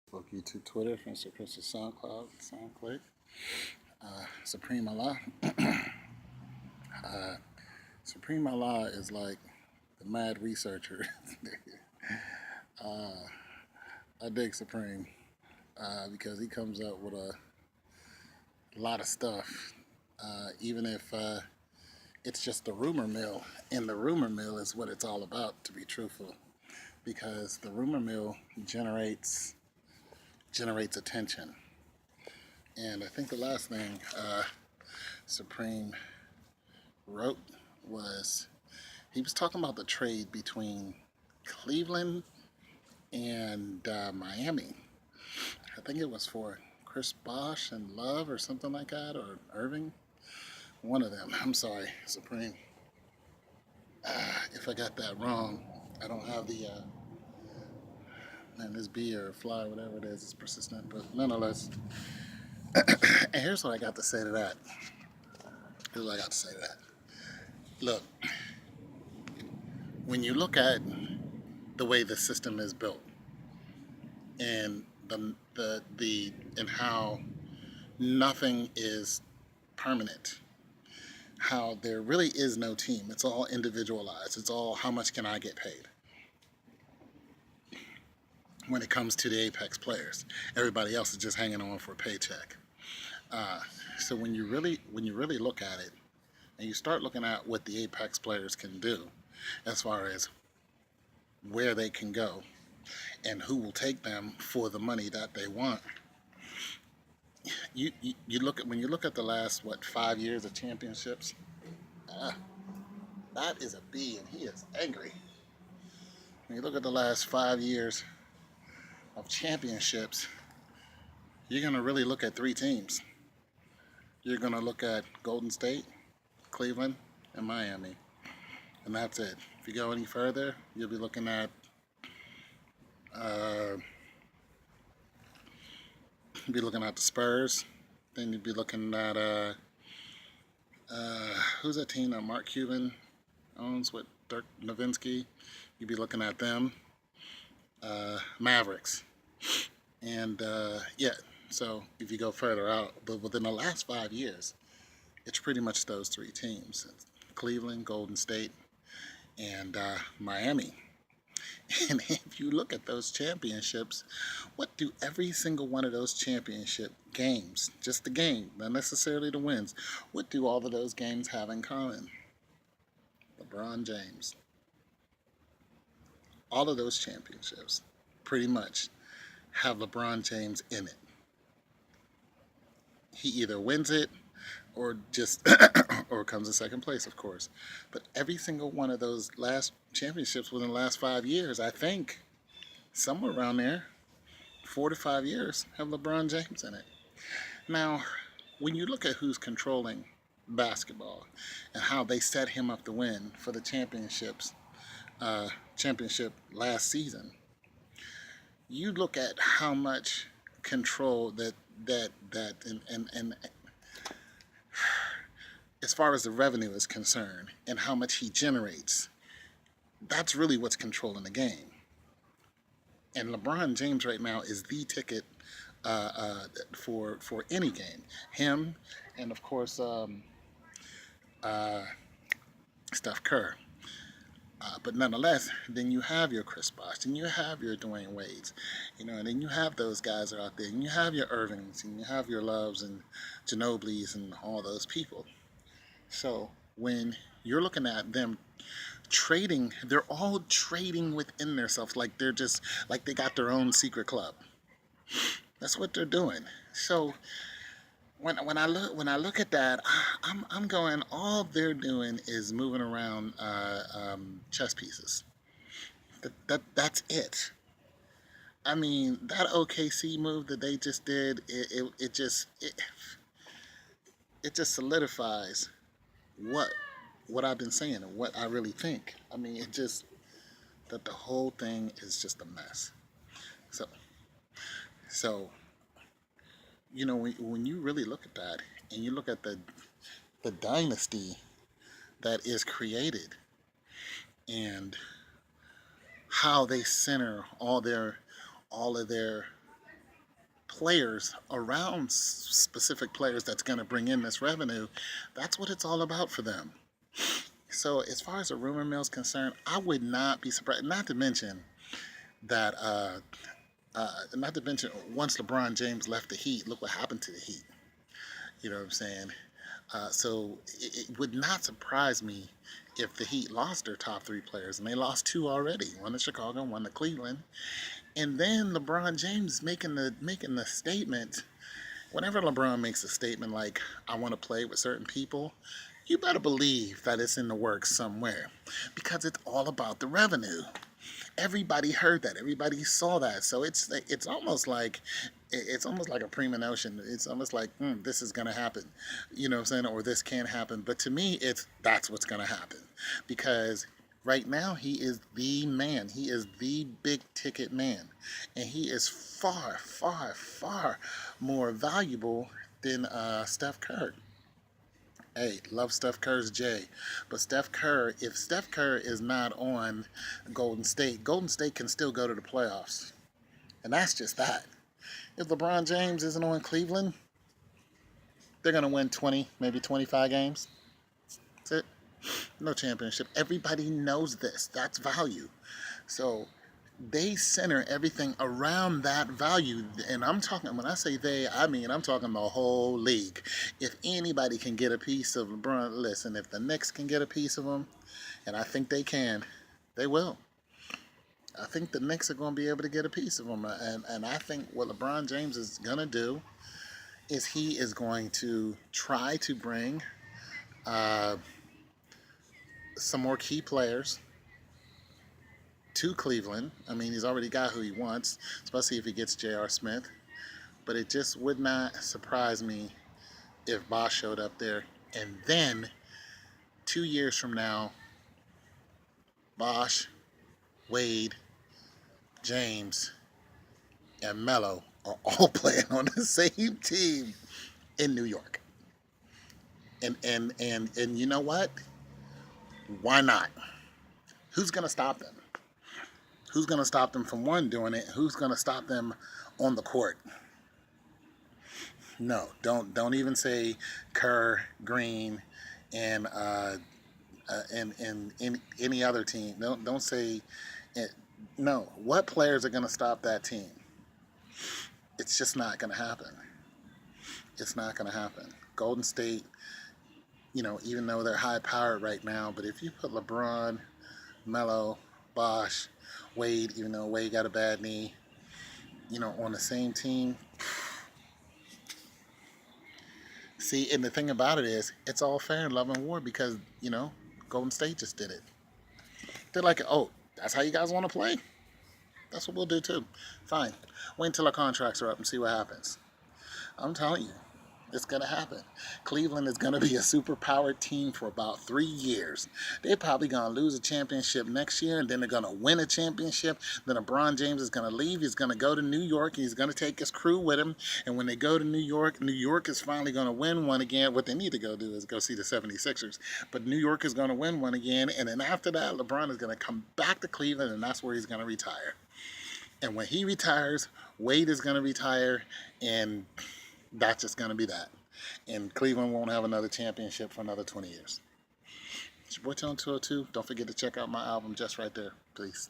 Facebook, YouTube, Twitter, Mr. Chris, SoundCloud, SoundClick, Supreme Allah. uh, Supreme Allah is like the mad researcher. uh, I dig Supreme because he comes up with a lot of stuff, even if it's just the rumor mill. And the rumor mill is what it's all about, to be truthful, because the rumor mill generates attention. And I think the last thing Supreme wrote was he was talking about the trade between Cleveland and Miami. I think it was for Chris Bosh and Love or something like that, or Irving. One of them. I'm sorry, Supreme. If I got that wrong, I don't have the man. This bee or fly, whatever it is persistent. But nonetheless, and here's what I got to say to that. Here's what I got to say to that. Look, when you look at the way the system is built and the and how nothing is permanent, how there really is no team. It's all individualized. It's all how much can I get paid when it comes to the Apex players. Everybody else is just hanging on for a paycheck. So when you really look at it and you start looking at what the Apex players can do as far as where they can go and who will take them for the money that they want, you look at when you look at the last 5 years of championships. That is a B, and he is angry. When you look at the last 5 years of championships, you're gonna really look at three teams. You're gonna look at Golden State, Cleveland, and Miami, and that's it. If you go any further, you'll be looking at uh, the Spurs. Then you'd be looking at who's that team that Mark Cuban owns with Dirk Nowitzki? You'd be looking at them, Mavericks, and yeah. So if you go further out, but within the last 5 years, it's pretty much those three teams: it's Cleveland, Golden State, and Miami. And if you look at those championships, what do every single one of those championship games, just the game, not necessarily the wins, what do all of those games have in common? LeBron James. All of those championships pretty much have LeBron James in it. He either wins it or just or comes in second place, of course. But every single one of those last championships within the last 5 years, I think, somewhere around there, 4 to 5 years, have LeBron James in it. Now, when you look at who's controlling basketball and how they set him up to win for the championship last season, you look at how much control and as far as the revenue is concerned and how much he generates, that's really what's controlling the game. And LeBron James right now is the ticket for any game. Him and of course uh, Steph Kerr. But nonetheless, then you have your Chris Bosh, and you have your Dwayne Wades, and then you have those guys are out there, and you have your Irvings, and you have your Loves and Ginobili's and all those people. So when you're looking at them trading, they're all trading within themselves, like they're just like they got their own secret club. That's what they're doing. So when I look at that, I'm going. All they're doing is moving around chess pieces. That's it. I mean, that OKC move that they just did, it just solidifies what what I've been saying and what I really think. I mean, it just that the whole thing is just a mess. So so when you really look at that and you look at the dynasty that is created and how they center all of their players around specific players that's going to bring in this revenue, that's what it's all about for them. So as far as the rumor mill is concerned, I would not be surprised. That, not to mention, once LeBron James left the Heat, look what happened to the Heat. You know what I'm saying? So it would not surprise me if the Heat lost their top three players, and they lost two already, one to Chicago, one to Cleveland, and then LeBron James making the statement. Whenever LeBron makes a statement like, I want to play with certain people, you better believe that it's in the works somewhere, because it's all about the revenue. Everybody heard that. Everybody saw that. So it's almost like a premonition. It's almost like, this is going to happen, you know what I'm saying, or this can happen. But to me, that's what's going to happen, because right now he is the man. He is the big ticket man, and he is far, far, far more valuable than Steph Curry. Hey, love Steph Curry's J. But if Steph Curry is not on Golden State can still go to the playoffs. And that's just that. If LeBron James isn't on Cleveland, they're going to win 20, maybe 25 games. That's it. No championship. Everybody knows this. That's value. So they center everything around that value. And when I say they, I'm talking the whole league. If anybody can get a piece of LeBron, listen, if the Knicks can get a piece of him, and I think they can, they will. I think the Knicks are going to be able to get a piece of him. And I think what LeBron James is going to do is he is going to try to bring some more key players to Cleveland. He's already got who he wants, especially if he gets J.R. Smith. But it just would not surprise me if Bosh showed up there. And then 2 years from now, Bosh, Wade, James, and Melo are all playing on the same team in New York. And you know what? Why not? Who's going to stop them? Who's going to stop them from doing it? Who's going to stop them on the court? No, don't even say Kerr, Green, and any other team. Don't say it. No. What players are going to stop that team? It's just not going to happen. It's not going to happen. Golden State, even though they're high powered right now, but if you put LeBron, Melo, Bosh, Wade, even though Wade got a bad knee, on the same team. See, and the thing about it is, it's all fair in love and war, because, Golden State just did it. They're like, oh, that's how you guys want to play? That's what we'll do too. Fine. Wait until our contracts are up and see what happens. I'm telling you, it's going to happen. Cleveland is going to be a super-powered team for about 3 years. They're probably going to lose a championship next year, and then they're going to win a championship. Then LeBron James is going to leave. He's going to go to New York, and he's going to take his crew with him. And when they go to New York is finally going to win one again. What they need to go do is go see the 76ers. But New York is going to win one again, and then after that, LeBron is going to come back to Cleveland, and that's where he's going to retire. And when he retires, Wade is going to retire, and that's just going to be that. And Cleveland won't have another championship for another 20 years. It's your boy Tone 202. Don't forget to check out my album Just Right There. Please.